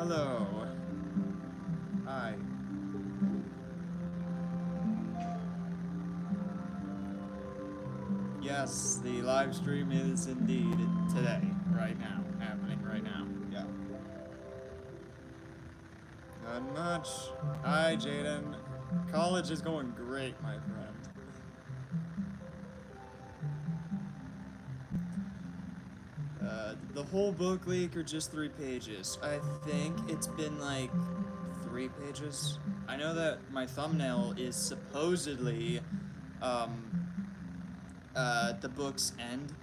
Hello. Hi. Yes, the live stream is indeed today, right now, happening right now. Yeah. Not much. Hi, Jaden. College is going great, my friend. The whole book leak or just 3 pages? I think it's been like 3 pages. I know that my thumbnail is supposedly, um, the book's end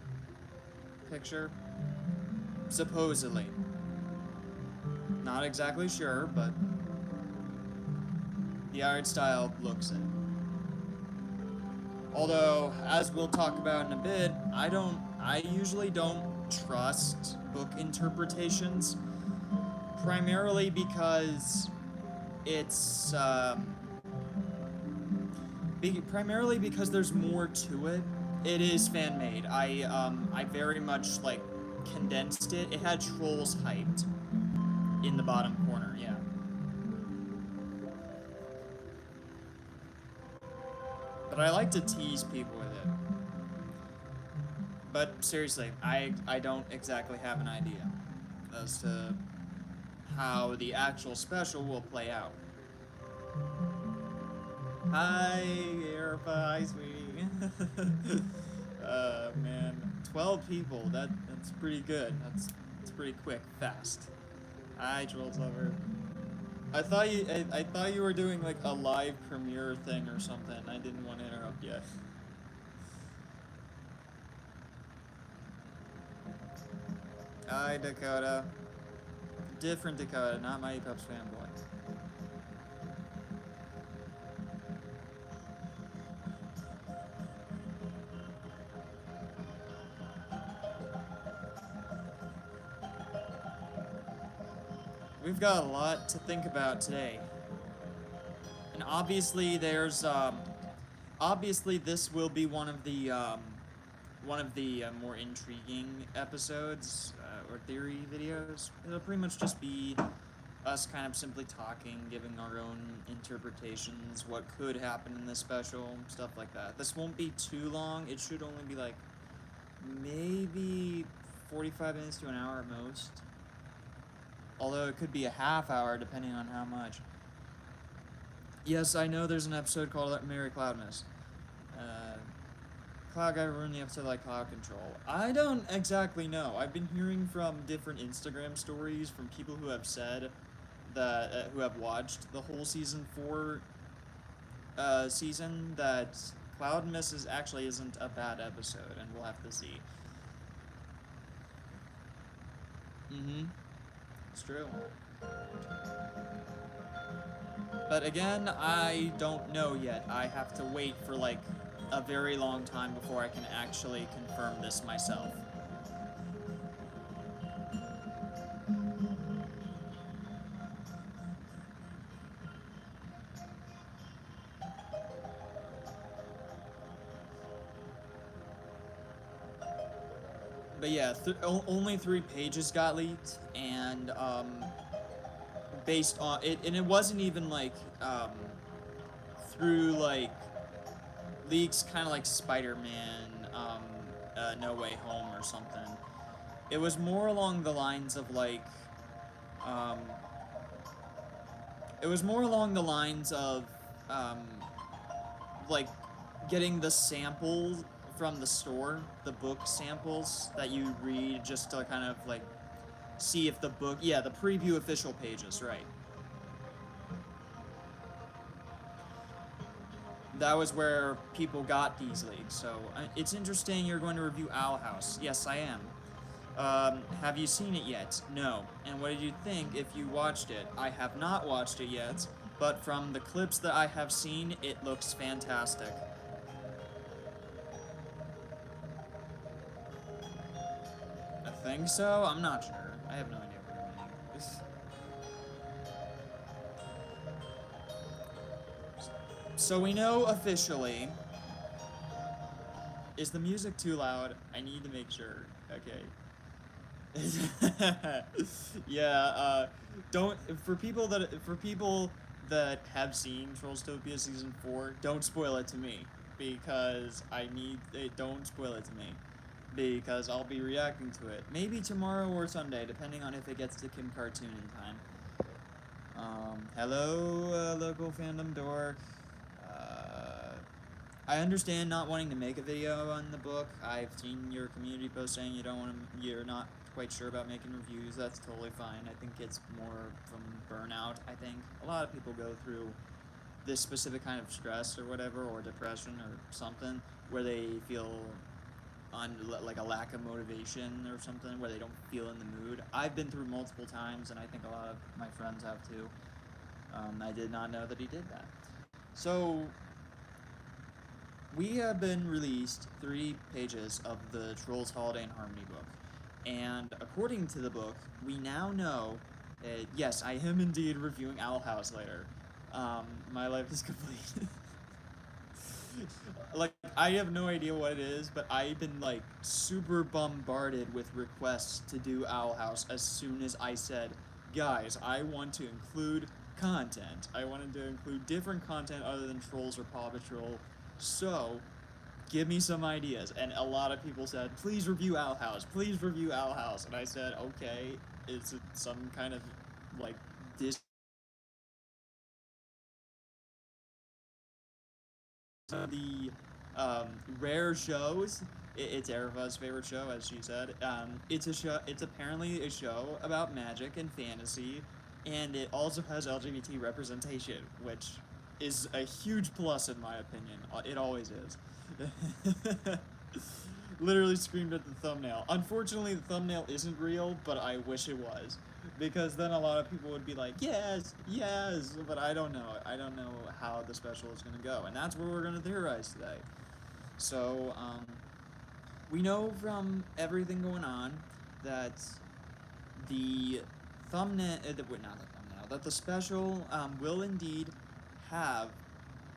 picture. Supposedly. Not exactly sure, but the art style looks it. Although, as we'll talk about in a bit, I usually don't trust book interpretations, primarily because it's, primarily because there's more to it. It is fan-made. I very much, like, condensed it. It had trolls hyped in the bottom corner, yeah. But I like to tease people with it. But seriously, I don't exactly have an idea as to how the actual special will play out. Hi, Erica. Hi, sweetie. Man. 12 people. That's pretty good. That's pretty quick, fast. Hi, Trolls Lover. I thought you were doing like a live premiere thing or something. I didn't want to interrupt you. Hi, Dakota. Different Dakota, not Mighty Pups fanboy. We've got a lot to think about today. And obviously there's, obviously this will be one of the more intriguing episodes, or theory videos. It'll pretty much just be us kind of simply talking, giving our own interpretations, what could happen in this special, stuff like that. This won't be too long. It should only be like maybe 45 minutes to an hour at most. Although it could be a half hour depending on how much. Yes, I know there's an episode called Mary Cloudness. Cloud Guy ruined the episode like Cloud Control. I don't exactly know. I've been hearing from different Instagram stories from people who have said that, who have watched the whole season 4 season, that Cloud Misses actually isn't a bad episode, and we'll have to see. It's true. But again, I don't know yet. I have to wait for like a very long time before I can actually confirm this myself. But yeah, only 3 pages got leaked, and based on it, and it wasn't even like through like leaks, kind of like Spider-Man, No Way Home or something. It was more along the lines of like, it was more along the lines of like getting the samples from the store, the book samples that you read just to kind of like see if the book, yeah, the preview official pages, right. That was where people got these leaks, so it's interesting you're going to review Owl House. Yes, I am. Have you seen it yet? No. And what did you think if you watched it? I have not watched it yet, but from the clips that I have seen, it looks fantastic. I think so? I'm not sure. I have no idea what you're meaning. So we know officially. Is the music too loud? I need to make sure. Okay. Yeah, don't for people that have seen Trollstopia season 4, don't spoil it to me because I need it. Don't spoil it to me because I'll be reacting to it maybe tomorrow or Sunday, depending on if it gets to Kim Cartoon in time. Hello, local fandom dork. I understand not wanting to make a video on the book. I've seen your community post saying you're not quite sure about making reviews. That's totally fine. I think it's more from burnout. I think a lot of people go through this specific kind of stress or whatever, or depression or something, where they feel on like a lack of motivation or something, where they don't feel in the mood. I've been through multiple times, and I think a lot of my friends have too. I did not know that he did that. So we have been released 3 pages of the Trolls Holiday in Harmony book, and according to the book, we now know that, yes, I am indeed reviewing Owl House later. My life is complete. Like, I have no idea what it is, but I've been, like, super bombarded with requests to do Owl House as soon as I said, guys, I want to include content. I wanted to include different content other than Trolls or Paw Patrol. So, give me some ideas. And a lot of people said, please review Owl House. Please review Owl House. And I said, okay, it's some kind of, like, the rare shows. It's Eriva's favorite show, as she said. It's a show. It's apparently a show about magic and fantasy, and it also has LGBT representation, which is a huge plus in my opinion. It always is. Literally screamed at the thumbnail. Unfortunately, the thumbnail isn't real, but I wish it was. Because then a lot of people would be like, yes, yes, but I don't know. I don't know how the special is going to go. And that's what we're going to theorize today. So, we know from everything going on that the thumbnail, not the thumbnail, that the special will indeed have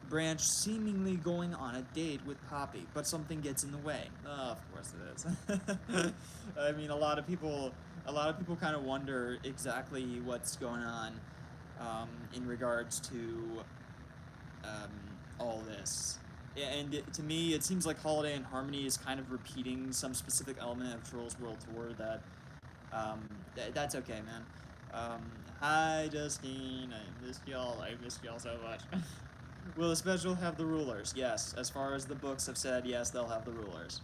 Branch seemingly going on a date with Poppy, but something gets in the way. Of course it is. I mean, a lot of people kind of wonder exactly what's going on in regards to all this. And to me, it seems like Holiday in Harmony is kind of repeating some specific element of Trolls World Tour that, that's okay, man. Hi, Justine, I missed y'all so much. Will the special have the rulers? Yes, as far as the books have said, yes, they'll have the rulers.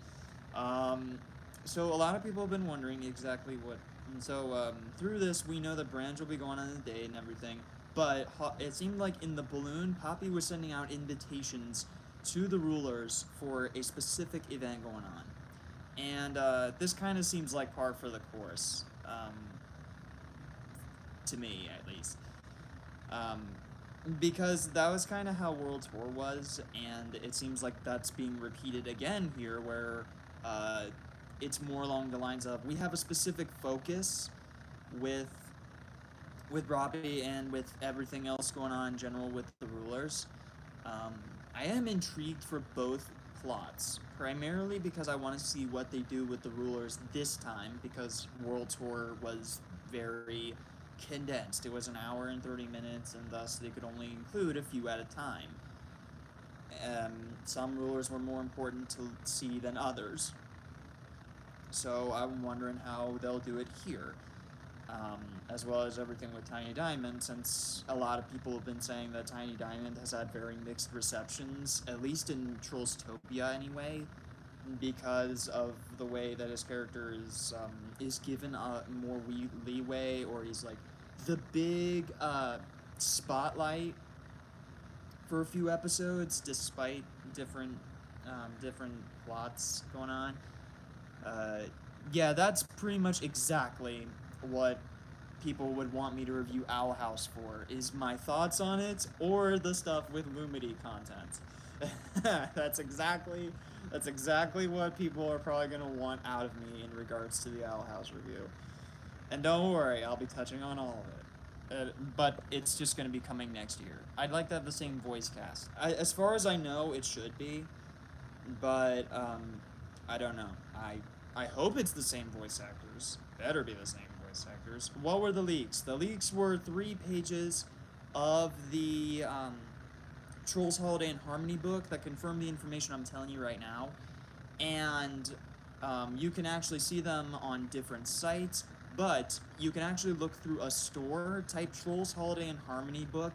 So a lot of people have been wondering exactly what, and so through this, we know that Branch will be going on a date and everything, but it seemed like in the balloon, Poppy was sending out invitations to the rulers for a specific event going on. And this kind of seems like par for the course, to me at least. Because that was kind of how World Tour was, and it seems like that's being repeated again here, where it's more along the lines of, we have a specific focus with Robbie and with everything else going on in general with the rulers. I am intrigued for both plots, primarily because I want to see what they do with the rulers this time, because World Tour was very condensed. It was an hour and 30 minutes, and thus they could only include a few at a time. Some rulers were more important to see than others. So I'm wondering how they'll do it here. As well as everything with Tiny Diamond, since a lot of people have been saying that Tiny Diamond has had very mixed receptions, at least in Trollstopia anyway, because of the way that his character is given more leeway, or he's like the big spotlight for a few episodes, despite different plots going on. Yeah, that's pretty much exactly what people would want me to review Owl House for, is my thoughts on it, or the stuff with Lumity content. That's exactly what people are probably going to want out of me in regards to the Owl House review. And don't worry, I'll be touching on all of it. But it's just going to be coming next year. I'd like to have the same voice cast. As far as I know, it should be. But, I don't know. I hope it's the same voice actors. Better be the same voice actors. What were the leaks? The leaks were 3 pages of the Trolls Holiday and Harmony book that confirmed the information I'm telling you right now. And you can actually see them on different sites, but you can actually look through a store, type Trolls Holiday and Harmony book,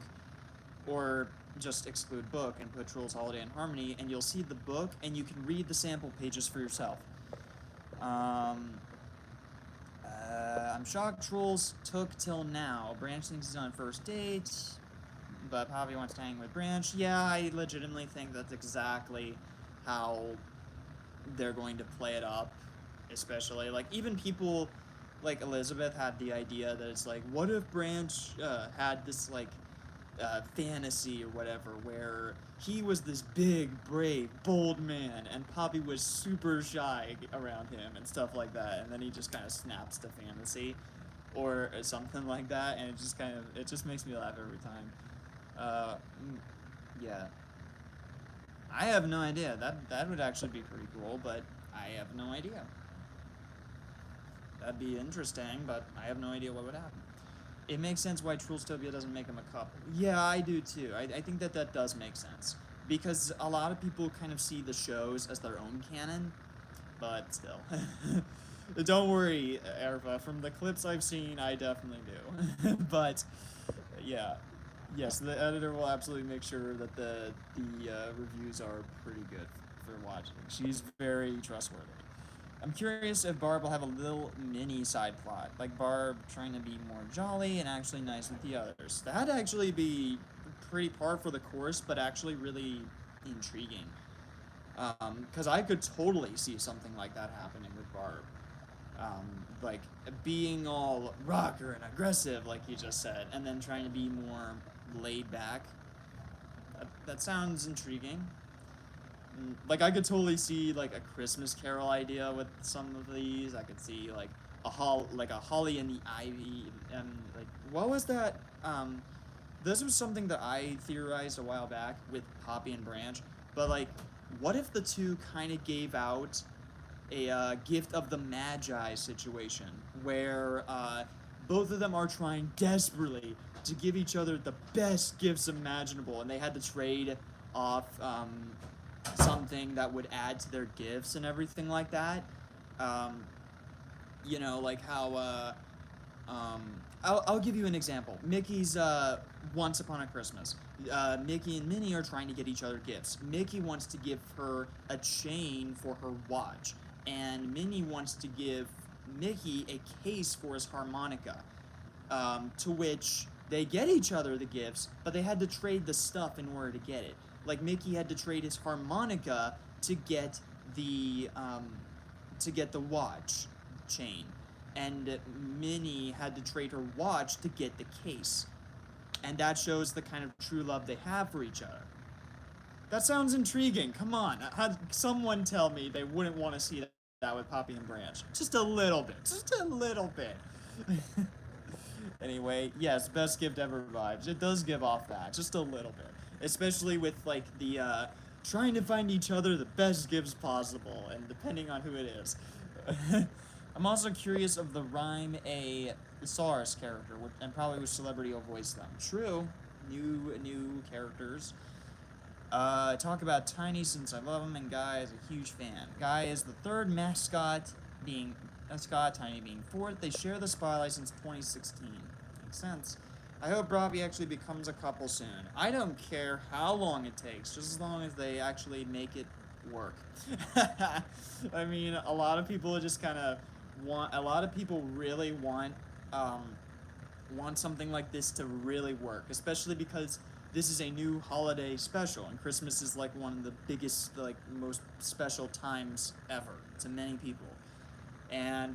or just exclude book and put Trolls Holiday and Harmony, and you'll see the book, and you can read the sample pages for yourself. I'm shocked Trolls took till now. Branch thinks he's on first date, but Poppy wants to hang with Branch. Yeah, I legitimately think that's exactly how they're going to play it up. Especially, like, even people like Elizabeth had the idea that it's like, what if Branch had this, like, fantasy or whatever, where he was this big, brave, bold man, and Poppy was super shy around him and stuff like that, and then he just kind of snaps to fantasy, or something like that, and it just makes me laugh every time. Yeah. I have no idea. That would actually be pretty cool, but I have no idea. That'd be interesting, but I have no idea what would happen. It makes sense why Trollstopia doesn't make them a couple. Yeah, I do too. I think that does make sense. Because a lot of people kind of see the shows as their own canon, but still. Don't worry, Erva. From the clips I've seen, I definitely do. But, yeah. Yes, the editor will absolutely make sure that the reviews are pretty good for watching. She's very trustworthy. I'm curious if Barb will have a little mini side plot, like Barb trying to be more jolly and actually nice with the others. That'd actually be pretty par for the course, but actually really intriguing. Because I could totally see something like that happening with Barb. Like, being all rocker and aggressive, like you just said, and then trying to be more laid back. That sounds intriguing. Like, I could totally see, like, a Christmas Carol idea with some of these. I could see, like, a Holly and the Ivy, and, like, what was that? This was something that I theorized a while back with Poppy and Branch, but, like, what if the two kind of gave out a gift of the Magi situation, where both of them are trying desperately to give each other the best gifts imaginable, and they had to trade off something that would add to their gifts and everything like that. You know, like how I'll give you an example. Mickey's Once Upon a Christmas. Mickey and Minnie are trying to get each other gifts. Mickey wants to give her a chain for her watch, and Minnie wants to give Mickey a case for his harmonica. To which they get each other the gifts, but they had to trade the stuff in order to get it. Like, Mickey had to trade his harmonica to get the watch chain, and Minnie had to trade her watch to get the case. And that shows the kind of true love they have for each other. That sounds intriguing. Come on, someone tell me they wouldn't want to see that with Poppy and Branch. Just a little bit. Just a little bit. Anyway, yes, best gift ever vibes. It does give off that, just a little bit. Especially with, like, the, trying to find each other the best gifts possible, and depending on who it is. I'm also curious of the Rhyme A SARS character, and probably which celebrity will voice them. True, new characters. Talk about Tiny since I love him, and Guy is a huge fan. Guy is the third mascot, being Scott, Tiny being fourth. They share the spotlight since 2016. Makes sense. I hope Robbie actually becomes a couple soon. I don't care how long it takes, just as long as they actually make it work. I mean, a lot of people just kind of really want something like this to really work, especially because this is a new holiday special, and Christmas is, like, one of the biggest, like, most special times ever to many people. And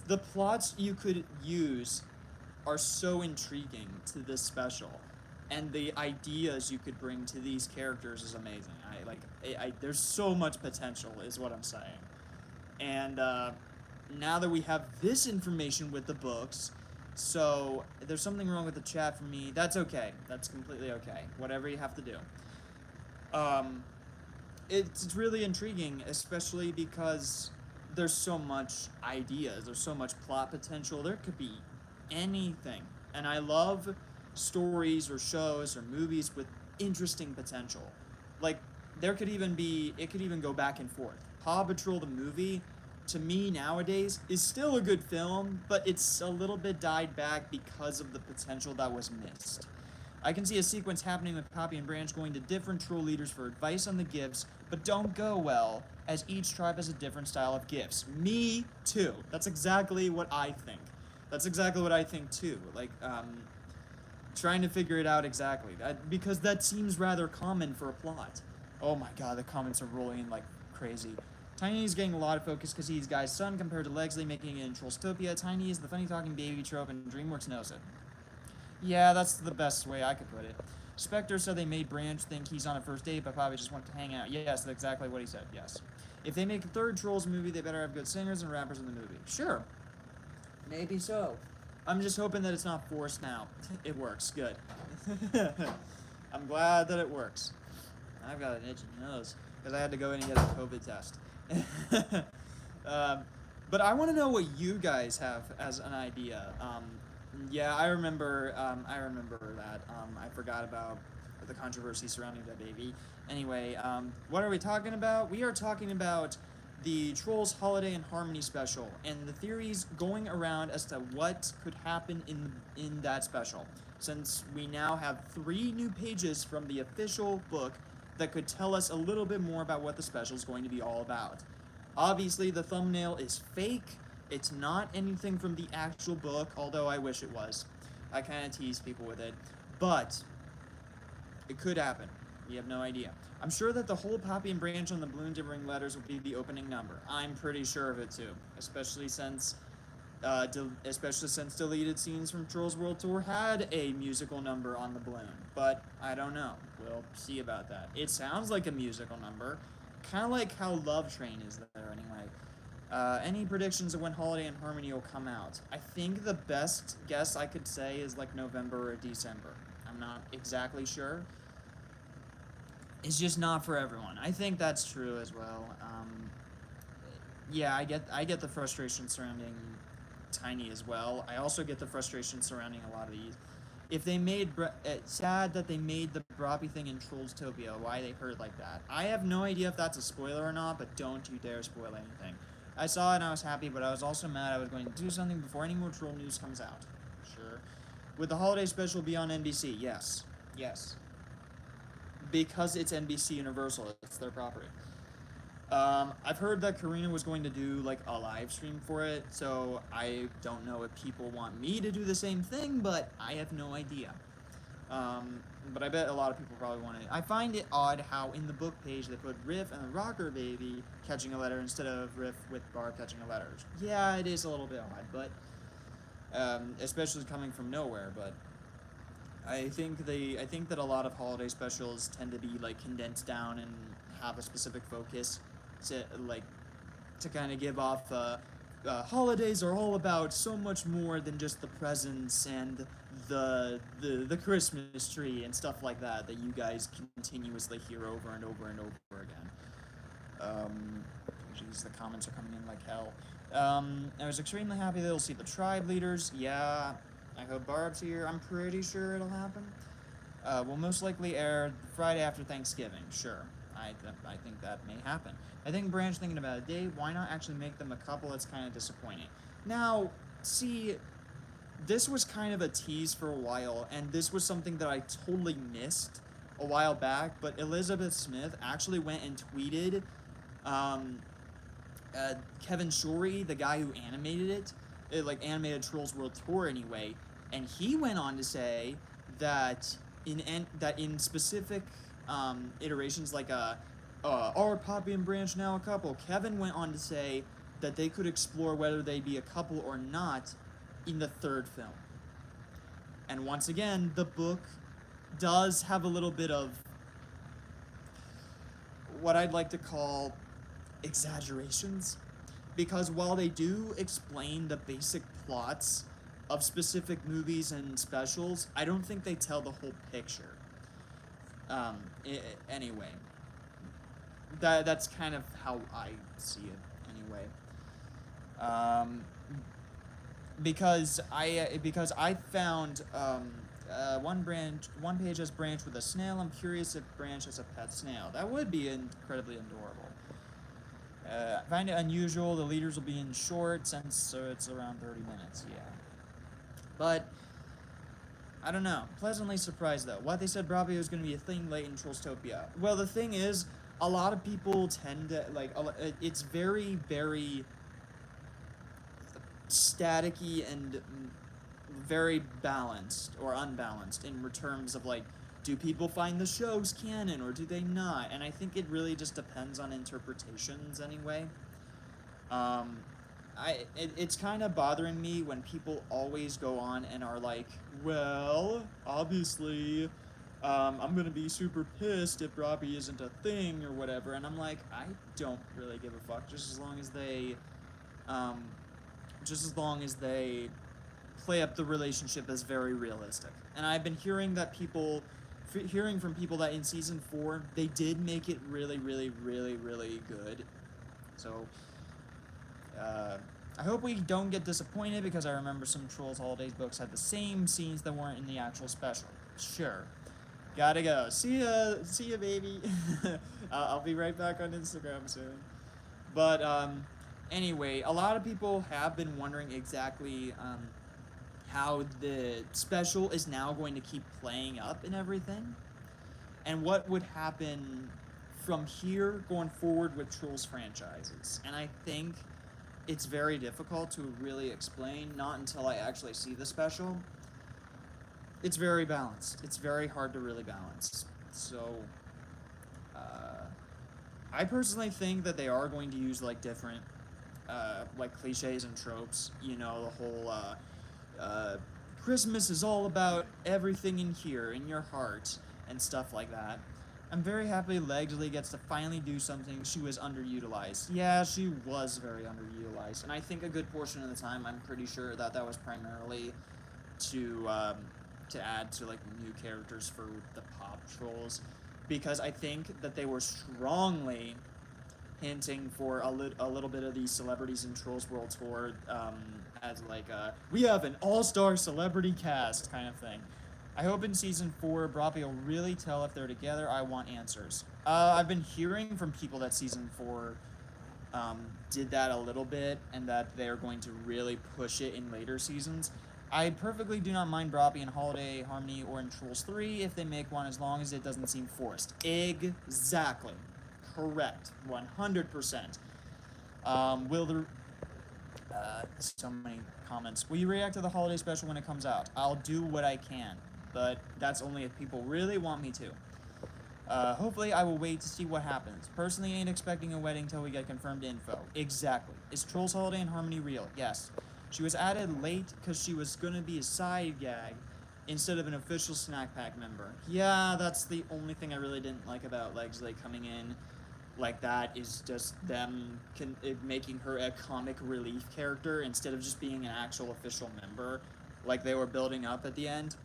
the plots you could use are so intriguing to this special, and the ideas you could bring to these characters is amazing. There's so much potential, is what I'm saying. And now that we have this information with the books, so if there's something wrong with the chat for me, that's okay. That's completely okay. Whatever you have to do. It's really intriguing, especially because there's so much ideas, there's so much plot potential, there could be anything. And I love stories or shows or movies with interesting potential. Like, it could even go back and forth. Paw Patrol the movie, to me nowadays, is still a good film, but it's a little bit died back because of the potential that was missed. I can see a sequence happening with Poppy and Branch going to different troll leaders for advice on the gifts, but don't go well, as each tribe has a different style of gifts. Me too. That's exactly what I think. That's exactly what I think too. Like, trying to figure it out exactly. Because that seems rather common for a plot. Oh my god, the comments are rolling in like crazy. Tiny is getting a lot of focus because he's Guy's son compared to Legsley making it in Trollstopia. Tiny is the funny talking baby trope and DreamWorks knows it. Yeah, that's the best way I could put it. Spectre said they made Branch think he's on a first date, but probably just want to hang out. Yes, that's exactly what he said, yes. If they make a third Trolls movie, they better have good singers and rappers in the movie. Sure. Maybe so. I'm just hoping that it's not forced now. It works. Good. I'm glad that it works. I've got an itchy nose because I had to go in and get a COVID test. But I want to know what you guys have as an idea. Yeah, I remember that. I forgot about the controversy surrounding that baby. Anyway, what are we talking about? We are talking about the Trolls Holiday and Harmony special, and the theories going around as to what could happen in that special, since we now have 3 new pages from the official book that could tell us a little bit more about what the special is going to be all about. Obviously, the thumbnail is fake. It's not anything from the actual book, although I wish it was. I kind of tease people with it, but it could happen. You have no idea. I'm sure that the whole Poppy and Branch on the balloon delivering letters will be the opening number. I'm pretty sure of it too, especially since deleted scenes from Trolls World Tour had a musical number on the balloon. But I don't know. We'll see about that. It sounds like a musical number, kind of like how Love Train is there anyway. Any predictions of when Holiday and Harmony will come out? I think the best guess I could say is like November or December. I'm not exactly sure. It's just not for everyone. I think that's true as well. Yeah, I get the frustration surrounding Tiny as well. I also get the frustration surrounding a lot of these. If they made it's sad that they made the Broppy thing in Trollstopia. Why they hurt like that? I have no idea if that's a spoiler or not, but don't you dare spoil anything. I saw it and I was happy, but I was also mad I was going to do something before any more troll news comes out. Sure. Would the holiday special be on NBC? Yes. Yes. Because it's NBC Universal, it's their property. I've heard that Karina was going to do like a live stream for it, so I don't know if people want me to do the same thing, but I have no idea. But I bet a lot of people probably want it. I find it odd how in the book page they put Riff and the Rocker Baby catching a letter instead of Riff with Barb catching a letter. Yeah, it is a little bit odd, but especially coming from nowhere, but I think that a lot of holiday specials tend to be like condensed down and have a specific focus to kind of give off holidays are all about so much more than just the presents and the Christmas tree and stuff like that you guys continuously hear over and over and over again. Jeez, the comments are coming in like hell. I was extremely happy they'll see the tribe leaders. Yeah, I hope Barb's here. I'm pretty sure it'll happen. Will most likely air Friday after Thanksgiving. Sure. I think that may happen. I think Branch thinking about a date. Why not actually make them a couple? It's kind of disappointing. Now, see, this was kind of a tease for a while, and this was something that I totally missed a while back, but Elizabeth Smith actually went and tweeted Kevin Shorey, the guy who animated it, animated Trolls World Tour anyway, and he went on to say that in specific iterations like are Poppy and Branch now a couple? Kevin went on to say that they could explore whether they'd be a couple or not in the 3rd film. And once again, the book does have a little bit of what I'd like to call exaggerations, because while they do explain the basic plots of specific movies and specials, I don't think they tell the whole picture. Anyway, that's kind of how I see it. Anyway, Um, because I found one page has Branch with a snail. I'm curious if Branch has a pet snail. That would be incredibly adorable. I find it unusual. The leaders will be in short since so it's around 30 minutes. Yeah, but I don't know. Pleasantly surprised though. What they said Brabio was going to be a thing late in Trollstopia. Well, the thing is, a lot of people tend to like. It's very, very staticky and very balanced or unbalanced in terms of like, do people find the shows canon or do they not? And I think it really just depends on interpretations anyway. Um, it's kind of bothering me when people always go on and are like, well, obviously, I'm gonna be super pissed if Robbie isn't a thing or whatever, and I'm like, I don't really give a fuck, um, just as long as they play up the relationship as very realistic. And I've been hearing that hearing from people that in season 4 they did make it really, really, really, really good. So I hope we don't get disappointed because I remember some Trolls Holidays books had the same scenes that weren't in the actual special. Sure. Gotta go. See ya, baby. I'll be right back on Instagram soon. But anyway, a lot of people have been wondering exactly how the special is now going to keep playing up and everything, and what would happen from here going forward with Trolls franchises. And I think it's very difficult to really explain, not until I actually see the special. It's very balanced. It's very hard to really balance. So, I personally think that they are going to use like different, like cliches and tropes. You know, the whole, Christmas is all about everything in here, in your heart, and stuff like that. I'm very happy Legsley gets to finally do something. She was underutilized. Yeah, she was very underutilized. And I think a good portion of the time, I'm pretty sure that that was primarily to add to, like, new characters for the pop Trolls. Because I think that they were strongly hinting for a little bit of the Celebrities in Trolls World Tour as, like, we have an all-star celebrity cast kind of thing. I hope in season 4, Broppy will really tell if they're together. I want answers. I've been hearing from people that season 4 did that a little bit, and that they're going to really push it in later seasons. I perfectly do not mind Broppy in Holiday Harmony or in Trolls 3 if they make one, as long as it doesn't seem forced. Exactly. Correct. 100%. Will the... so many comments. Will you react to the holiday special when it comes out? I'll do what I can, but that's only if people really want me to. Hopefully I will wait to see what happens. Personally, ain't expecting a wedding till we get confirmed info. Exactly. Is Trolls Holiday and Harmony real? Yes. She was added late because she was gonna be a side gag instead of an official Snack Pack member. Yeah, that's the only thing I really didn't like about Legsley coming in like that, is just them making her a comic relief character instead of just being an actual official member like they were building up at the end.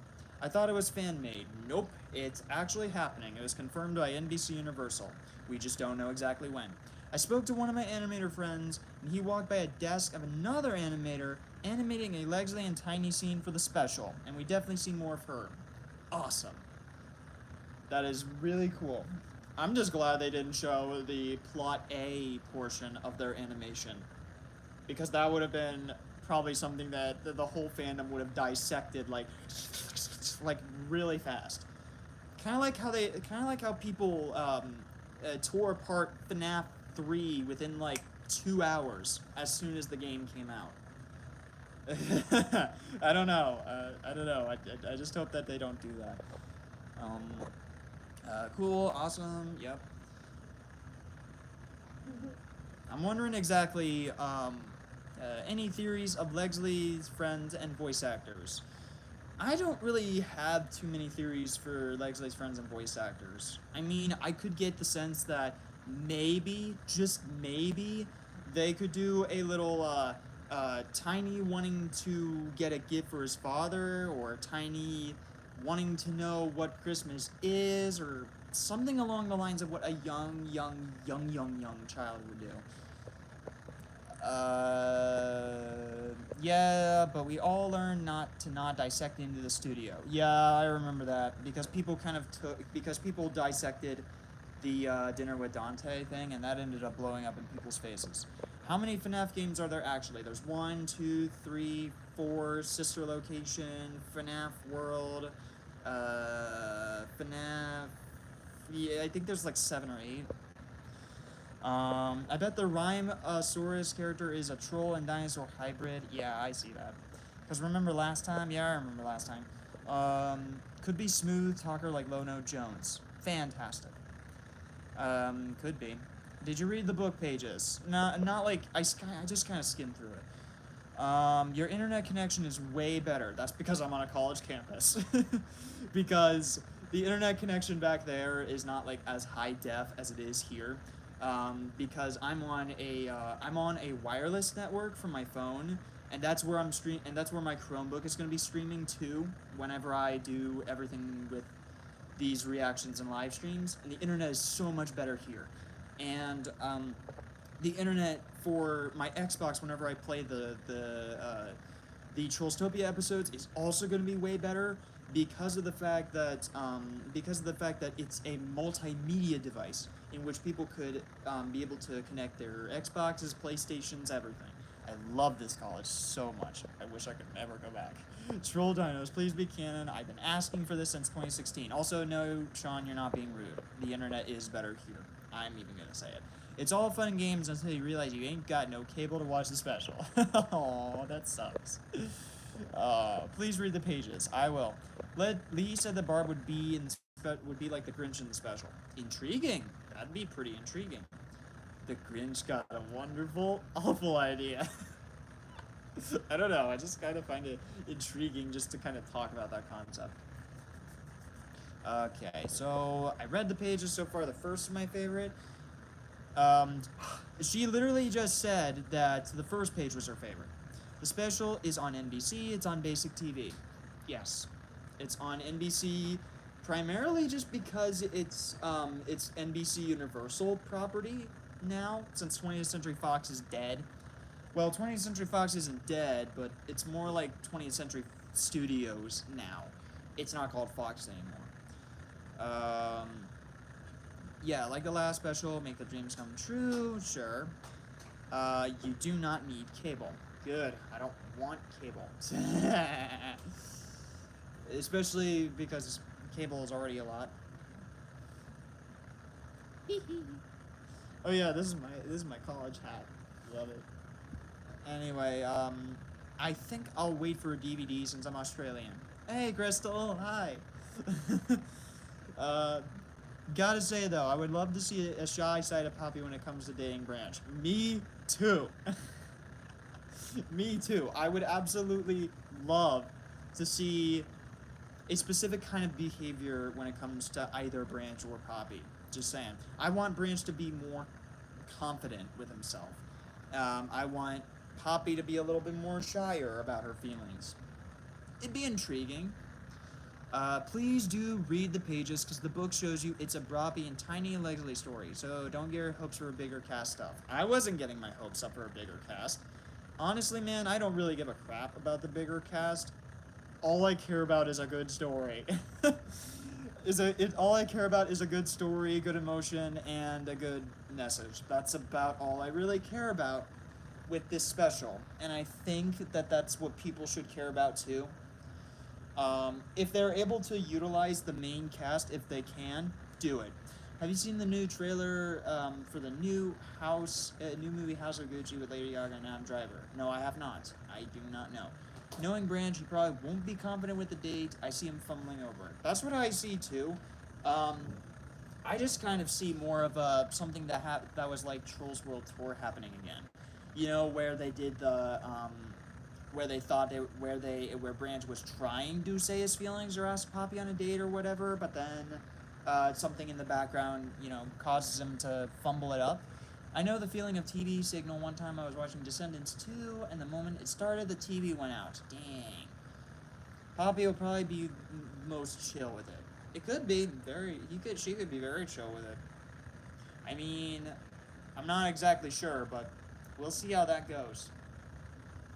I thought it was fan-made. Nope, it's actually happening. It was confirmed by NBC Universal. We just don't know exactly when. I spoke to one of my animator friends, and he walked by a desk of another animator animating a Legsley and Tiny scene for the special, and we definitely see more of her. Awesome. That is really cool. I'm just glad they didn't show the plot A portion of their animation, because that would have been probably something that the whole fandom would have dissected like really fast. Kind of like how people tore apart FNAF 3 within like 2 hours as soon as the game came out. I don't know. I just hope that they don't do that. Cool, awesome, yep. I'm wondering exactly, any theories of Legsley's friends and voice actors. I don't really have too many theories for Legsley's friends and voice actors. I mean, I could get the sense that maybe, just maybe, they could do a little, Tiny wanting to get a gift for his father, or Tiny wanting to know what Christmas is, or something along the lines of what a young child would do. Yeah, but we all learned not dissect into the studio. Yeah, I remember that because people dissected the Dinner with Dante thing, and that ended up blowing up in people's faces. How many FNAF games are there actually? There's 1, 2, 3, 4, Sister Location, FNAF World, FNAF. Yeah, I think there's like 7 or 8. I bet the Rhyme-saurus character is a troll and dinosaur hybrid. Yeah, I see that. Because remember last time? Yeah, I remember last time. Could be smooth talker like Low Note Jones. Fantastic. Could be. Did you read the book pages? Not like, I just kind of skimmed through it. Your internet connection is way better. That's because I'm on a college campus. Because the internet connection back there is not like as high def as it is here. Because I'm on a wireless network from my phone, and that's where that's where my Chromebook is going to be streaming to whenever I do everything with these reactions and live streams. And the internet is so much better here, and the internet for my Xbox whenever I play the Trollstopia episodes is also going to be way better because of the fact that it's a multimedia device in which people could be able to connect their Xboxes, PlayStations, everything. I love this college so much. I wish I could never go back. Troll Dinos, please be canon. I've been asking for this since 2016. Also, no, Sean, you're not being rude. The internet is better here. I'm even gonna say it. It's all fun and games until you realize you ain't got no cable to watch the special. Oh, that sucks. Please read the pages. I will. Lee said the Barb would be like the Grinch in the special. Intriguing. That'd be pretty intriguing. The Grinch got a wonderful, awful idea. I don't know. I just kind of find it intriguing just to kind of talk about that concept. Okay, so I read the pages so far. The first is my favorite. She literally just said that the first page was her favorite. The special is on NBC. It's on Basic TV. Yes, it's on NBC primarily just because it's NBC Universal property now, since 20th Century Fox is dead. Well, 20th Century Fox isn't dead, but it's more like 20th Century Studios now. It's not called Fox anymore. Yeah, like the last special, make the dreams come true, sure. You do not need cable. Good, I don't want cable. Especially because cable is already a lot. Oh yeah, this is my college hat. Love it. Anyway, I think I'll wait for a DVD since I'm Australian. Hey, Crystal, hi. Gotta say though, I would love to see a shy side of Poppy when it comes to dating Branch. Me too. Me too. I would absolutely love to see a specific kind of behavior when it comes to either Branch or Poppy. Just saying. I want Branch to be more confident with himself. I want Poppy to be a little bit more shyer about her feelings. It'd be intriguing. Please do read the pages, because the book shows you it's a Broppy and Tiny and Leslie story, so don't get your hopes for a bigger cast stuff. I wasn't getting my hopes up for a bigger cast. Honestly, man, I don't really give a crap about the bigger cast. All I care about is a good story. All I care about is a good story, good emotion, and a good message. That's about all I really care about with this special, and I think that that's what people should care about too. If they're able to utilize the main cast, if they can, do it. Have you seen the new trailer for the new movie House of Gucci with Lady Gaga and Adam Driver? No, I have not. I do not know. Knowing Branch, he probably won't be confident with the date. I see him fumbling over it. That's what I see too. I just kind of see more of something that was like Trolls World Tour happening again. You know, where they did the where Branch was trying to say his feelings or ask Poppy on a date or whatever, but then something in the background, you know, causes him to fumble it up. I know the feeling of TV signal. One time I was watching Descendants 2, and the moment it started, the TV went out. Dang. Poppy will probably be most chill with it. It could be she could be very chill with it. I mean, I'm not exactly sure, but We'll see how that goes.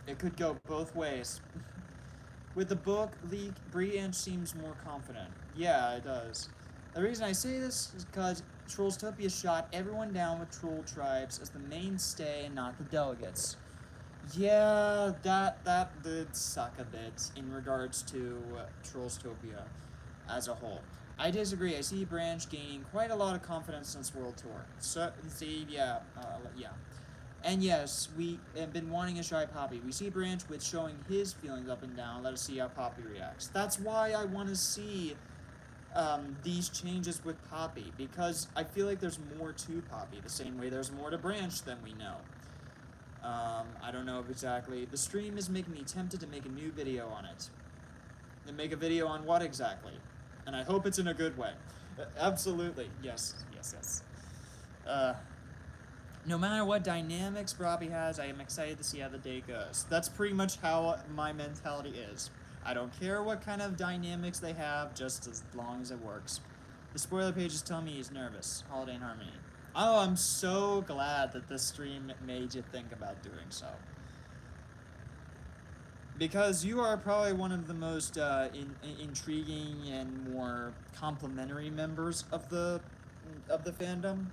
It could go both ways. With the book leak, Brienne seems more confident. Yeah, it does. The reason I say this is because Trollstopia shot everyone down with troll tribes as the mainstay and not the delegates. Yeah, that did suck a bit in regards to Trollstopia as a whole. I disagree. I see Branch gaining quite a lot of confidence since World Tour. So, see, yeah. And yes, we have been wanting a shy Poppy. We see Branch with showing his feelings up and down. Let us see how Poppy reacts. That's why I want to see these changes with Poppy, because I feel like there's more to Poppy, the same way there's more to Branch than we know. I don't know if exactly. The stream is making me tempted to make a new video on it. And make a video on what exactly? And I hope it's in a good way. Absolutely. Yes. No matter what dynamics Robbie has, I am excited to see how the day goes. That's pretty much how my mentality is. I don't care what kind of dynamics they have, just as long as it works. The spoiler pages tell me he's nervous. Holiday in Harmony. Oh, I'm so glad that this stream made you think about doing so. Because you are probably one of the most intriguing and more complimentary members of the fandom.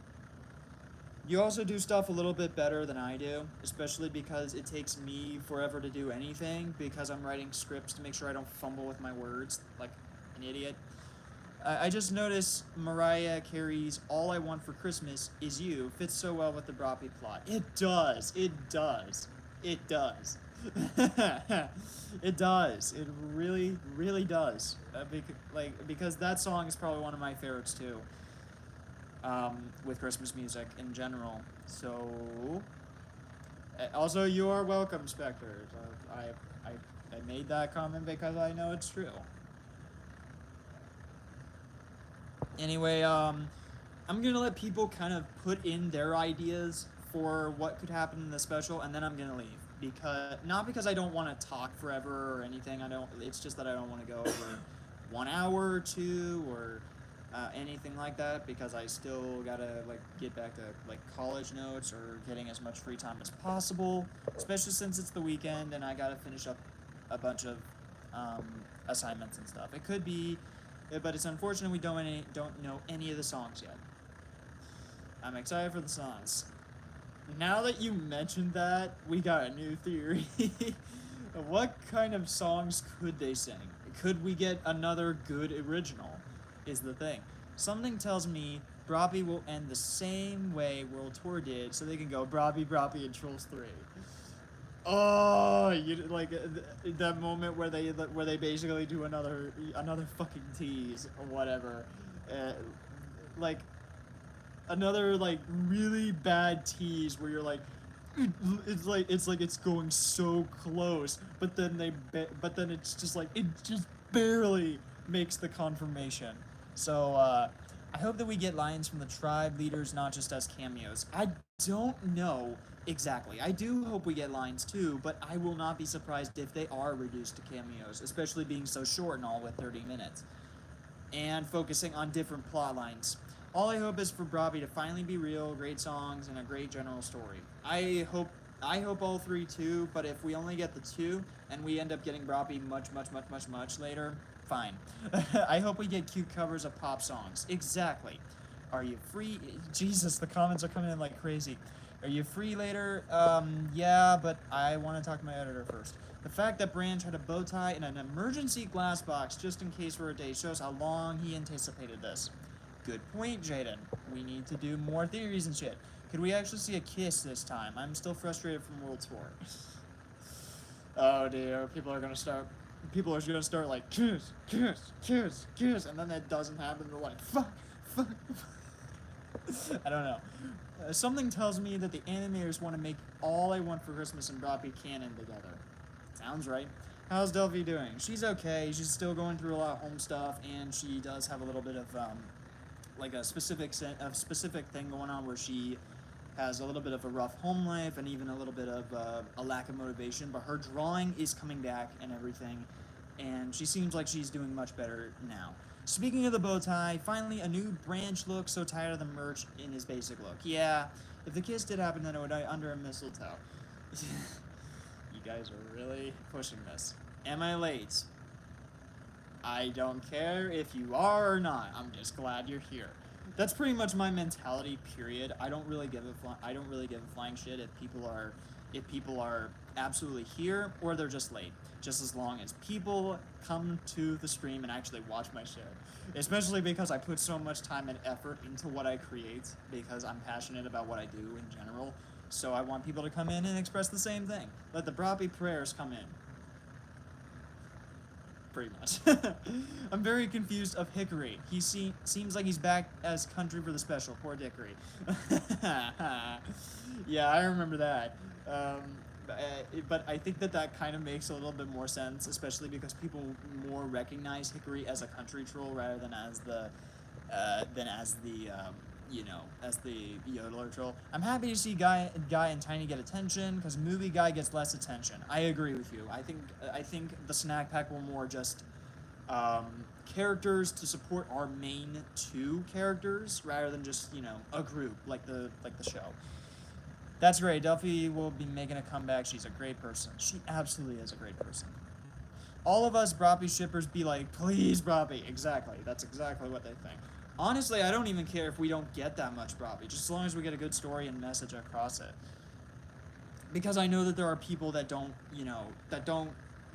You also do stuff a little bit better than I do, especially because it takes me forever to do anything because I'm writing scripts to make sure I don't fumble with my words like an idiot. I just noticed Mariah Carey's All I Want for Christmas Is You fits so well with the Broppy plot. It does. It does. It does. It does. It really, really does. Because that song is probably one of my favorites too. With Christmas music in general. So, also you are welcome, Spectre. I made that comment because I know it's true. Anyway, I'm gonna let people kind of put in their ideas for what could happen in the special, and then I'm gonna leave. Not because I don't want to talk forever or anything. It's just that I don't want to go over 1 hour or 2 or anything like that, because I still gotta get back to college notes or getting as much free time as possible, especially since it's the weekend and I gotta finish up a bunch of assignments and stuff. It could be, but it's unfortunate we don't know any of the songs yet. I'm excited for the songs. Now that you mentioned that, we got a new theory. What kind of songs could they sing? Could we get another good original? Is the thing. Something tells me Broppy will end the same way World Tour did, so they can go Broppy, and Trolls 3. Oh, that moment where they basically do another fucking tease or whatever, another really bad tease where you're it's going so close, but then it's just it just barely makes the confirmation. So, I hope that we get lines from the tribe leaders, not just as cameos. I don't know exactly. I do hope we get lines too, but I will not be surprised if they are reduced to cameos, especially being so short and all with 30 minutes. And focusing on different plot lines. All I hope is for Broppy to finally be real, great songs, and a great general story. I hope all 3 too, but if we only get the 2, and we end up getting Broppy much later, fine. I hope we get cute covers of pop songs. Exactly. Are you free? Jesus, the comments are coming in like crazy. Are you free later? Yeah, but I want to talk to my editor first. The fact that Branch had a bow tie and an emergency glass box just in case for a day shows how long he anticipated this. Good point, Jaden. We need to do more theories and shit. Could we actually see a kiss this time? I'm still frustrated from World Tour. Oh dear, people are gonna start kiss, and then that doesn't happen. They're like, fuck. I don't know. Something tells me that the animators want to make All I Want for Christmas and Broppy canon together. Sounds right. How's Delphi doing? She's okay. She's still going through a lot of home stuff, and she does have a little bit of a specific thing going on where she has a little bit of a rough home life and even a little bit of a lack of motivation, but her drawing is coming back and everything, and she seems like she's doing much better now. Speaking of the bow tie, finally a new Branch look, so tired of the merch in his basic look. Yeah, If the kiss did happen, then it would die under a mistletoe. You guys are really pushing this. Am I late? I don't care if you are or not. I'm just glad you're here. That's pretty much my mentality. Period. I don't really give a flying shit if people are absolutely here or they're just late. Just as long as people come to the stream and actually watch my show. Especially because I put so much time and effort into what I create because I'm passionate about what I do in general. So I want people to come in and express the same thing. Let the Broppy prayers come in. Pretty much. I'm very confused of Hickory. He seems like he's back as country for the special. Poor Dickory. Yeah, I remember that. But I think that kind of makes a little bit more sense, especially because people more recognize Hickory as a country troll rather than as the yodeler troll. I'm happy to see Guy and Tiny get attention because movie Guy gets less attention. I agree with you. I think the snack pack were more just characters to support our main two characters rather than just a group like the show. That's great. Duffy will be making a comeback. She's a great person. She absolutely is a great person. All of us Broppy shippers be like, please Broppy. Exactly. That's exactly what they think. Honestly, I don't even care if we don't get that much Broppy, just as long as we get a good story and message across it. Because I know that there are people that don't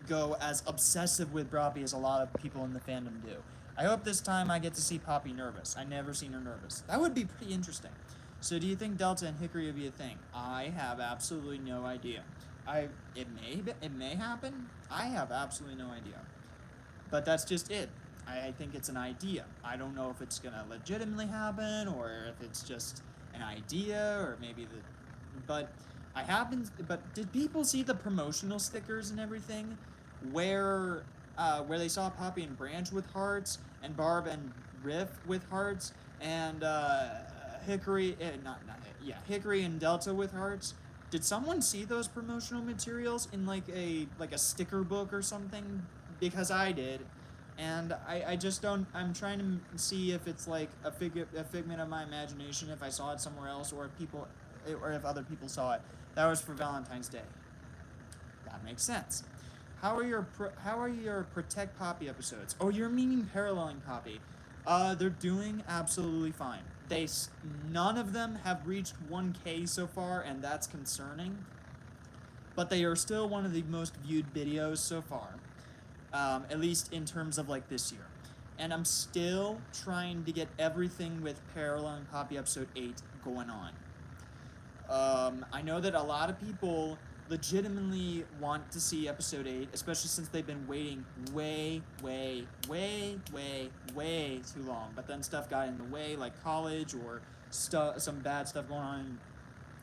go as obsessive with Broppy as a lot of people in the fandom do. I hope this time I get to see Poppy nervous. I've never seen her nervous. That would be pretty interesting. So do you think Delta and Hickory will be a thing? I have absolutely no idea. It may happen. I have absolutely no idea. But that's just it. I think it's an idea. I don't know if it's gonna legitimately happen or if it's just an idea or maybe but did people see the promotional stickers and everything where they saw Poppy and Branch with hearts and Barb and Riff with hearts and Hickory and Delta with hearts? Did someone see those promotional materials in like a sticker book or something? Because I did. And I just don't. I'm trying to see if it's like a figment of my imagination, if I saw it somewhere else, or if other people saw it. That was for Valentine's Day. That makes sense. How are your Protect Poppy episodes? Oh, you're meaning Paralleling Poppy. They're doing absolutely fine. None of them have reached 1K so far, and that's concerning. But they are still one of the most viewed videos so far. At least in terms of like this year. And I'm still trying to get everything with Paralleling Poppy episode 8 going on. I know that a lot of people legitimately want to see episode 8, especially since they've been waiting way too long. But then stuff got in the way, like college or some bad stuff going on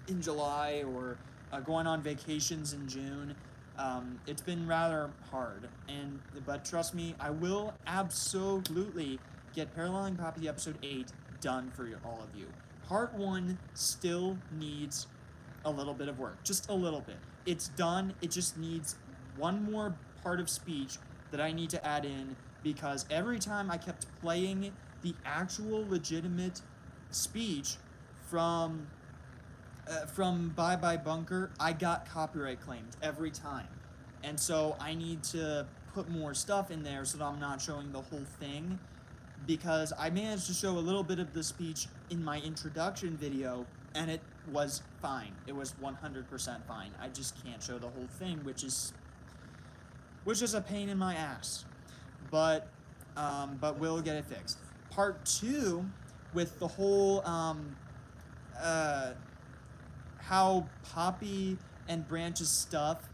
in July or going on vacations in June. It's been rather hard, but trust me, I will absolutely get Paralleling Poppy episode 8 done for all of you. Part 1 still needs a little bit of work, just a little bit. It's done, it just needs one more part of speech that I need to add in, because every time I kept playing the actual legitimate speech from Bye Bye Bunker, I got copyright claimed every time. And so I need to put more stuff in there so that I'm not showing the whole thing, because I managed to show a little bit of the speech in my introduction video, and it was fine. It was 100% fine. I just can't show the whole thing, which is a pain in my ass. But we'll get it fixed. Part 2, with the whole how Poppy and Branch's stuff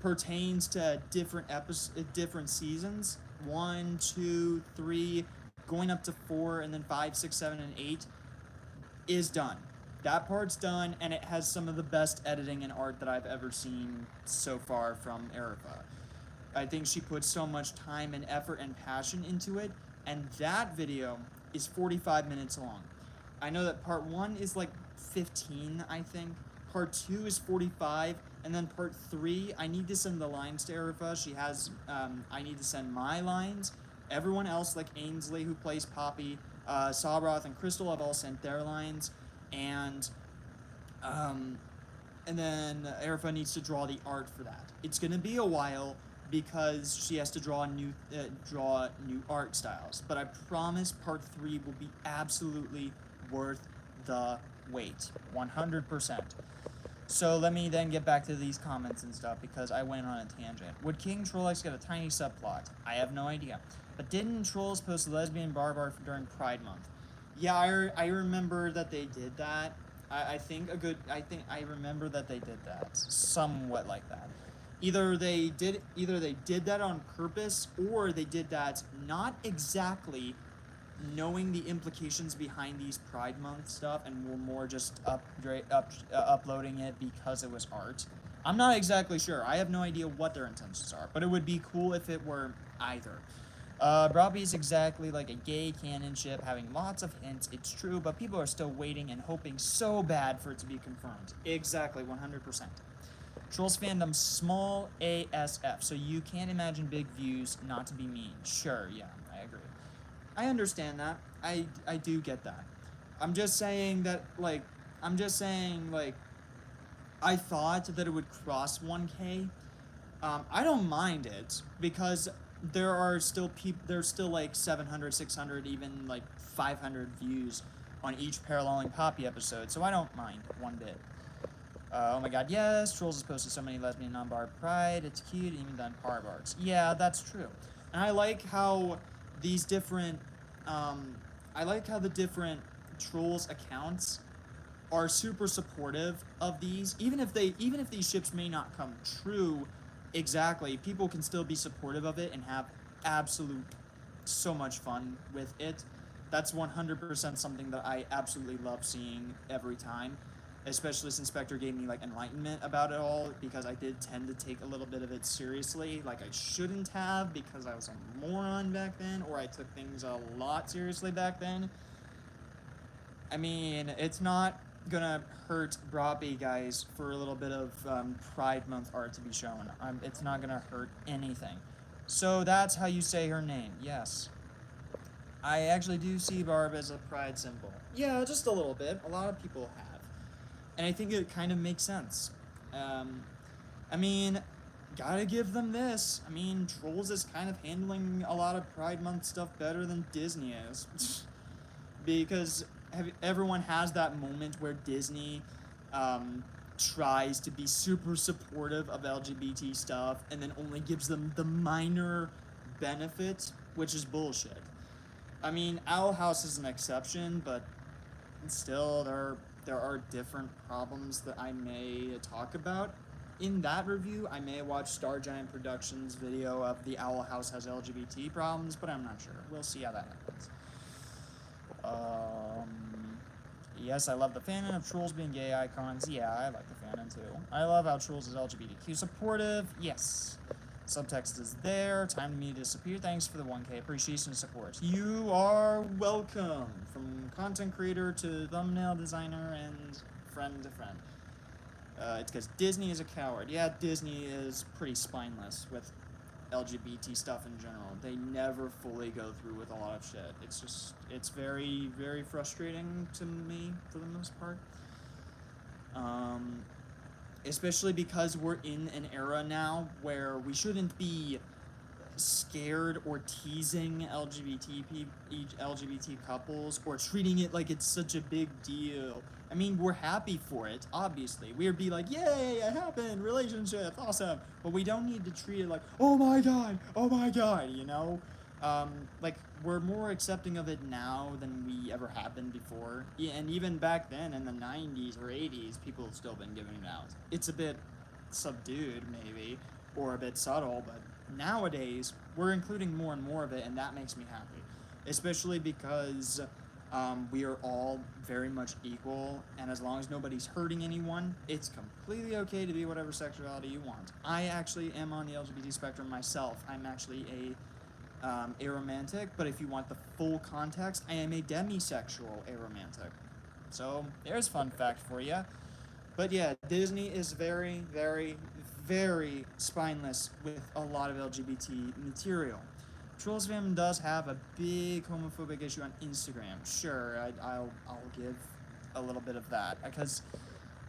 pertains to different seasons, 1, 2, 3, going up to 4, and then 5, 6, 7, and 8, is done. That part's done, and it has some of the best editing and art that I've ever seen so far from Erica. I think she put so much time and effort and passion into it, and that video is 45 minutes long. I know that part 1 is like 15, I think. Part 2 is 45, and then part 3, I need to send the lines to Erica. She has, I need to send my lines. Everyone else, like Ainsley, who plays Poppy, Sawroth, and Crystal, have all sent their lines. And Um, and then Erifa needs to draw the art for that. It's gonna be a while because she has to draw new art styles. But I promise part 3 will be absolutely worth the wait, 100%. So let me then get back to these comments and stuff because I went on a tangent. Would King Trollex get a tiny subplot? I have no idea. But didn't Trolls post a lesbian barbar during Pride Month? Yeah, I remember that they did that. I think I remember that they did that. Somewhat like that. Either they did that on purpose, or they did that not exactly knowing the implications behind these Pride Month stuff, and were more just uploading it because it was art. I'm not exactly sure. I have no idea what their intentions are, but it would be cool if it were either. Robbie is exactly like a gay canon ship, having lots of hints. It's true, but people are still waiting and hoping so bad for it to be confirmed. Exactly, 100%. Trolls fandom small ASF, so you can't imagine big views, not to be mean. Sure, yeah, I agree. I understand that. I do get that. I'm just saying that, I thought that it would cross 1K. I don't mind it because there's still like 700, 600, even like 500 views on each paralleling Poppy episode, so I don't mind one bit. Oh my god, yes, Trolls has posted so many lesbian non-bar pride, it's cute, even done parb arts. Yeah, that's true. And I like how these different, the different Trolls accounts are super supportive of these, even if these ships may not come true exactly, people can still be supportive of it and have absolute so much fun with it. That's 100% something that I absolutely love seeing every time, especially since Spectre gave me like enlightenment about it all, because I did tend to take a little bit of it seriously, like I shouldn't have, because I was a moron back then, or I took things a lot seriously back then. I mean, it's not gonna hurt Robbie, guys, for a little bit of Pride Month art to be shown. It's not gonna hurt anything. So that's how you say her name, yes. I actually do see Barb as a pride symbol. Yeah, just a little bit. A lot of people have. And I think it kind of makes sense. I mean, gotta give them this. I mean, Trolls is kind of handling a lot of Pride Month stuff better than Disney is. Because everyone has that moment where Disney tries to be super supportive of LGBT stuff and then only gives them the minor benefit, which is bullshit. I mean, Owl House is an exception, but still, there are different problems that I may talk about. In that review, I may watch Star Giant Productions' video of the Owl House has LGBT problems, but I'm not sure. We'll see how that happens. Yes, I love the fanon of Trolls being gay icons. Yeah, I like the fanon too. I love how Trolls is LGBTQ supportive. Yes. Subtext is there. Time to me to disappear. Thanks for the 1K. Appreciation and support. You are welcome. From content creator to thumbnail designer and friend to friend. It's because Disney is a coward. Yeah, Disney is pretty spineless with LGBT stuff in general. They never fully go through with a lot of shit. It's very, very frustrating to me for the most part. Especially because we're in an era now where we shouldn't be scared or teasing LGBT couples or treating it like it's such a big deal. I mean, we're happy for it, obviously. We'd be like, yay, it happened, relationship, awesome. But we don't need to treat it like, oh my god, you know? Like, we're more accepting of it now than we ever have been before. Yeah, and even back then, in the 90s or 80s, people have still been giving it out. It's a bit subdued, maybe, or a bit subtle, but nowadays, we're including more and more of it, and that makes me happy. Especially because we are all very much equal, and as long as nobody's hurting anyone, it's completely okay to be whatever sexuality you want. I actually am on the LGBT spectrum myself. I'm actually aromantic, but if you want the full context, I am a demisexual aromantic. So, there's a fun fact for you. But yeah, Disney is very, very, very spineless with a lot of LGBT material. Trolls Fam does have a big homophobic issue on Instagram. Sure, I'll give a little bit of that, because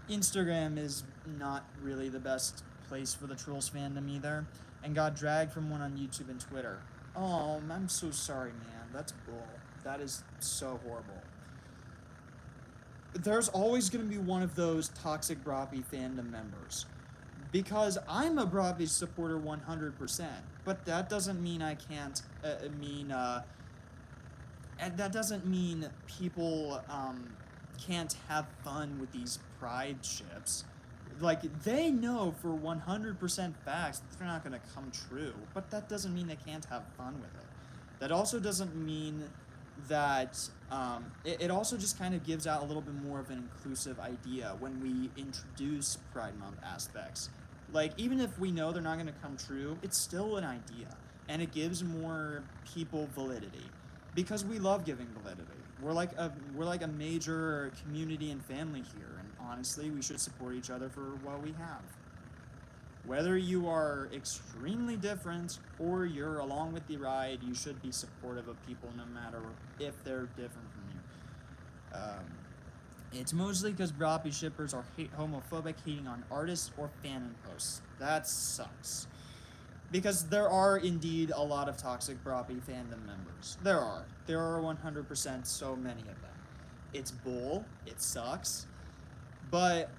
Instagram is not really the best place for the Trolls fandom either, and got dragged from one on YouTube and Twitter. Oh, I'm so sorry, man. That's bull. That is so horrible. There's always going to be one of those toxic Broppy fandom members. Because I'm a Broppy supporter 100%, but that doesn't mean I can't, and that doesn't mean people can't have fun with these pride ships. Like, they know for 100% facts that they're not going to come true, but that doesn't mean they can't have fun with it. That also doesn't mean that it also just kind of gives out a little bit more of an inclusive idea when we introduce Pride Month aspects. Like, even if we know they're not going to come true, it's still an idea, and it gives more people validity, because we love giving validity. We're like a major community and family here, and honestly, we should support each other for what we have. Whether you are extremely different or you're along with the ride, you should be supportive of people no matter if they're different from you. It's mostly because Broppy shippers are homophobic, hating on artists or fan posts. That sucks. Because there are indeed a lot of toxic Broppy fandom members. There are 100% so many of them. It's bull, it sucks, but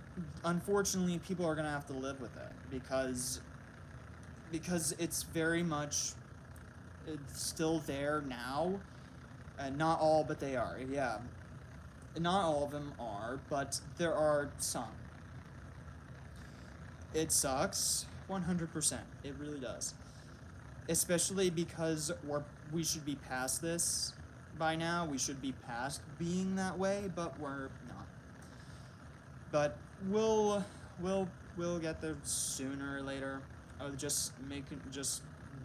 unfortunately people are gonna have to live with it because it's very much, it's still there now. Not all, but they are, yeah. Not all of them are, but there are some. It sucks, 100%. It really does. Especially because we should be past this by now. We should be past being that way, but we're not. But we'll get there sooner or later. Just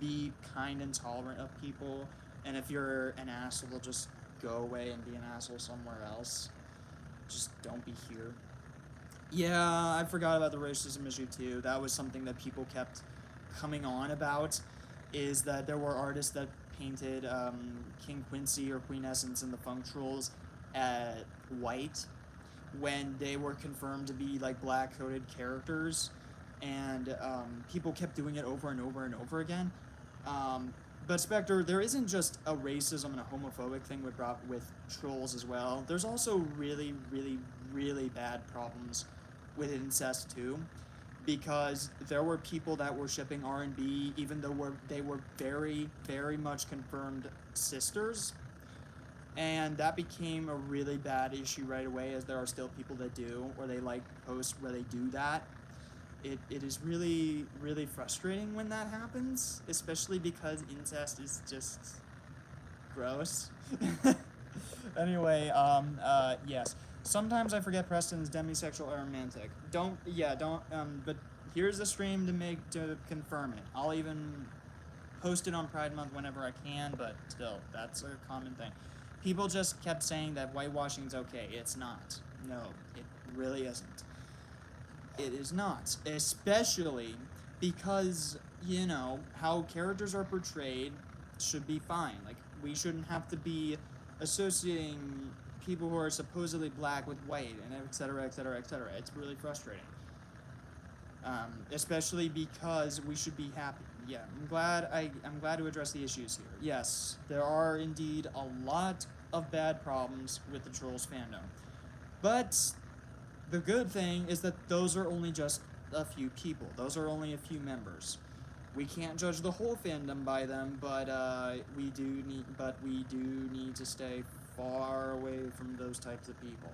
be kind and tolerant of people. And if you're an asshole, just go away and be an asshole somewhere else. Just don't be here. Yeah, I forgot about the racism issue too. That was something that people kept coming on about, is that there were artists that painted King Quincy or Queen Essence and the Funk Trolls white when they were confirmed to be like black-coded characters, and people kept doing it over and over and over again. But Spectre, there isn't just a racism and a homophobic thing with trolls as well. There's also really, really, really bad problems with incest too, because there were people that were shipping R&B even though they were very, very much confirmed sisters, and that became a really bad issue right away, as there are still people that do, or they like posts where they do that. It is really, really frustrating when that happens, especially because incest is just gross. Anyway, yes. Sometimes I forget Preston's demisexual or romantic. But here's the stream to confirm it. I'll even post it on Pride Month whenever I can, but still, that's a common thing. People just kept saying that whitewashing's okay. It's not. No, it really isn't. It is not. Especially because, you know, how characters are portrayed should be fine. Like, we shouldn't have to be associating people who are supposedly black with white, and etc., etc., etc. It's really frustrating. Especially because we should be happy. Yeah, I'm glad to address the issues here. Yes, there are indeed a lot of bad problems with the Trolls fandom. But the good thing is that those are only just a few people. Those are only a few members. We can't judge the whole fandom by them, but we do need to stay far away from those types of people,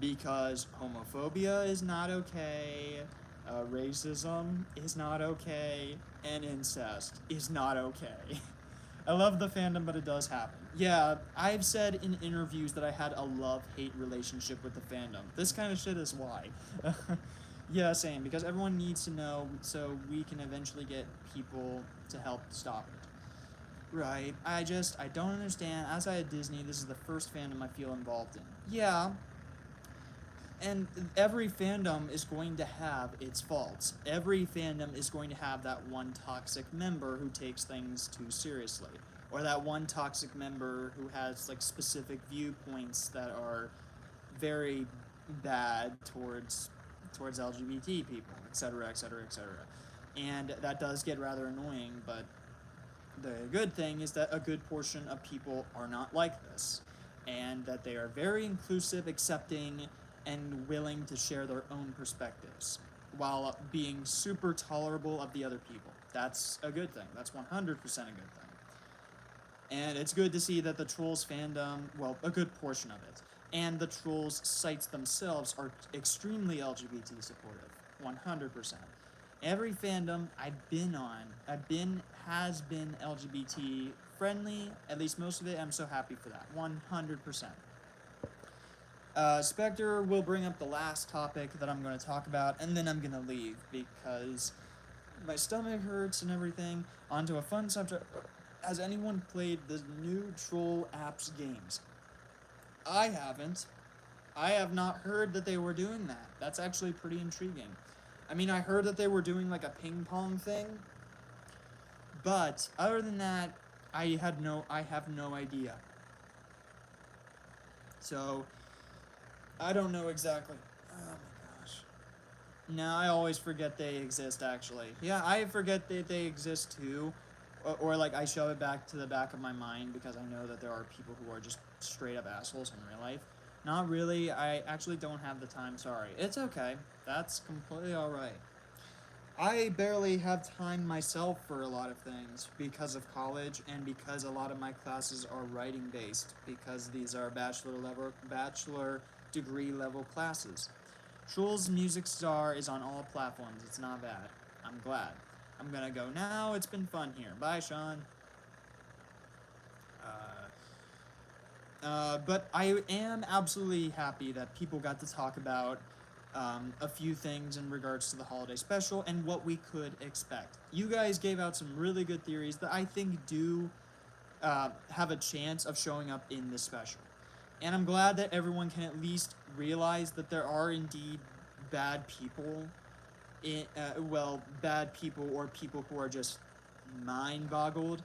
because homophobia is not okay, racism is not okay, and incest is not okay. I love the fandom, but it does happen. Yeah, I've said in interviews that I had a love-hate relationship with the fandom. This kind of shit is why. Yeah, same, because everyone needs to know so we can eventually get people to help stop it. Right, I don't understand. Outside of Disney, this is the first fandom I feel involved in. Yeah, and every fandom is going to have its faults. Every fandom is going to have that one toxic member who takes things too seriously, or that one toxic member who has like specific viewpoints that are very bad towards LGBT people, etc., etc., etc. And that does get rather annoying, but the good thing is that a good portion of people are not like this, and that they are very inclusive, accepting, and willing to share their own perspectives while being super tolerable of the other people. That's a good thing. That's 100% a good thing. And it's good to see that the Trolls fandom, well, a good portion of it, and the Trolls sites themselves are extremely LGBT supportive. 100%. Every fandom I've been on, has been LGBT friendly, at least most of it. I'm so happy for that. 100%. Spectre will bring up the last topic that I'm going to talk about, and then I'm going to leave because my stomach hurts and everything. Onto a fun subject. Has anyone played the new Troll apps games? I haven't. I have not heard that they were doing that. That's actually pretty intriguing. I mean, I heard that they were doing like a ping pong thing, but other than that, I have no idea. So, I don't know exactly. Oh my gosh. No, I always forget they exist, actually. Yeah, I forget that they exist too. Or like, I shove it back to the back of my mind because I know that there are people who are just straight up assholes in real life. Not really. I actually don't have the time, sorry. It's okay. That's completely alright. I barely have time myself for a lot of things because of college and because a lot of my classes are writing based because these are bachelor degree level classes. Trolls Music Star is on all platforms. It's not bad. I'm glad. I'm gonna go now. It's been fun here. Bye, Sean. But I am absolutely happy that people got to talk about a few things in regards to the holiday special and what we could expect. You guys gave out some really good theories that I think do have a chance of showing up in this special. And I'm glad that everyone can at least realize that there are indeed bad people, bad people or people who are just mind-boggled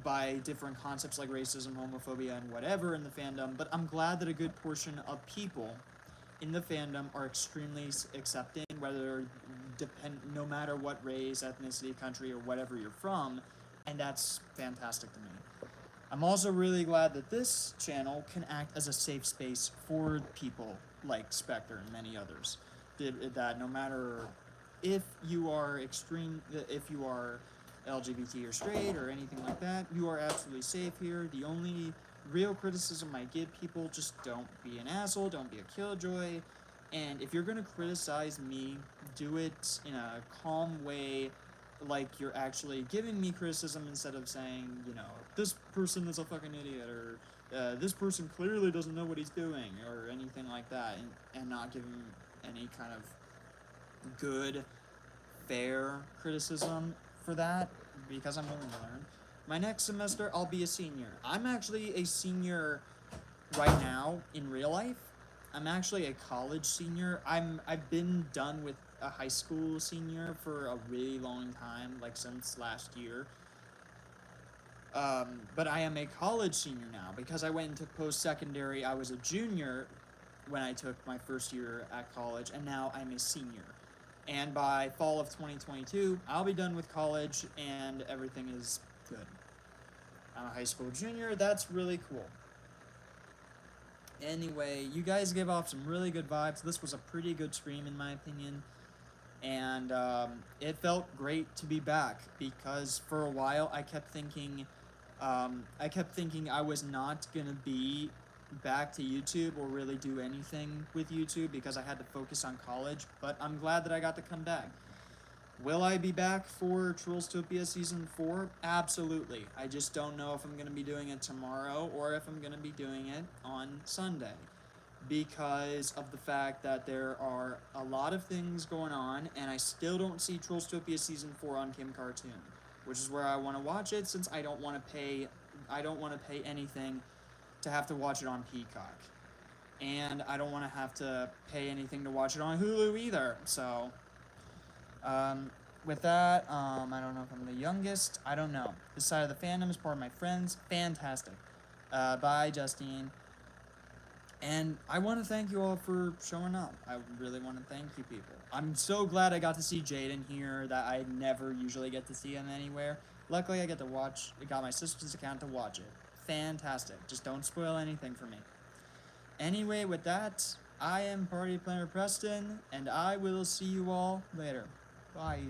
by different concepts like racism, homophobia, and whatever in the fandom, but I'm glad that a good portion of people in the fandom are extremely accepting, no matter what race, ethnicity, country, or whatever you're from, and that's fantastic to me. I'm also really glad that this channel can act as a safe space for people like Spectre and many others. That no matter if you are LGBT or straight or anything like that, you are absolutely safe here. The only real criticism I give people, just don't be an asshole, don't be a killjoy, and if you're gonna criticize me, do it in a calm way, like you're actually giving me criticism instead of saying, this person is a fucking idiot, or this person clearly doesn't know what he's doing, or anything like that, and not giving any kind of good, fair criticism for that, because I'm willing to learn. My next semester, I'll be a senior. I'm actually a senior right now in real life. I'm actually a college senior. I've been done with a high school senior for a really long time, like since last year. But I am a college senior now because I went into post-secondary. I was a junior when I took my first year at college, and now I'm a senior. And by fall of 2022, I'll be done with college, and everything is good. I'm a high school junior. That's really cool. Anyway, you guys gave off some really good vibes. This was a pretty good stream, in my opinion. And it felt great to be back because for a while I kept thinking I was not going to be back to YouTube or really do anything with YouTube because I had to focus on college, but I'm glad that I got to come back. Will I be back for Trollstopia Season 4? Absolutely. I just don't know if I'm going to be doing it tomorrow or if I'm going to be doing it on Sunday because of the fact that there are a lot of things going on and I still don't see Trollstopia Season 4 on Kim Cartoon, which is where I want to watch it since I don't want to pay anything to have to watch it on Peacock. And I don't want to have to pay anything to watch it on Hulu either, so with that, I don't know if I'm the youngest. I don't know. This side of the fandom is part of my friends. Fantastic. Bye, Justine. And I want to thank you all for showing up. I really want to thank you people. I'm so glad I got to see Jaden here that I never usually get to see him anywhere. Luckily, I get to watch. I got my sister's account to watch it. Fantastic. Just don't spoil anything for me. Anyway, with that, I am Party Planner Preston, and I will see you all later. Bye.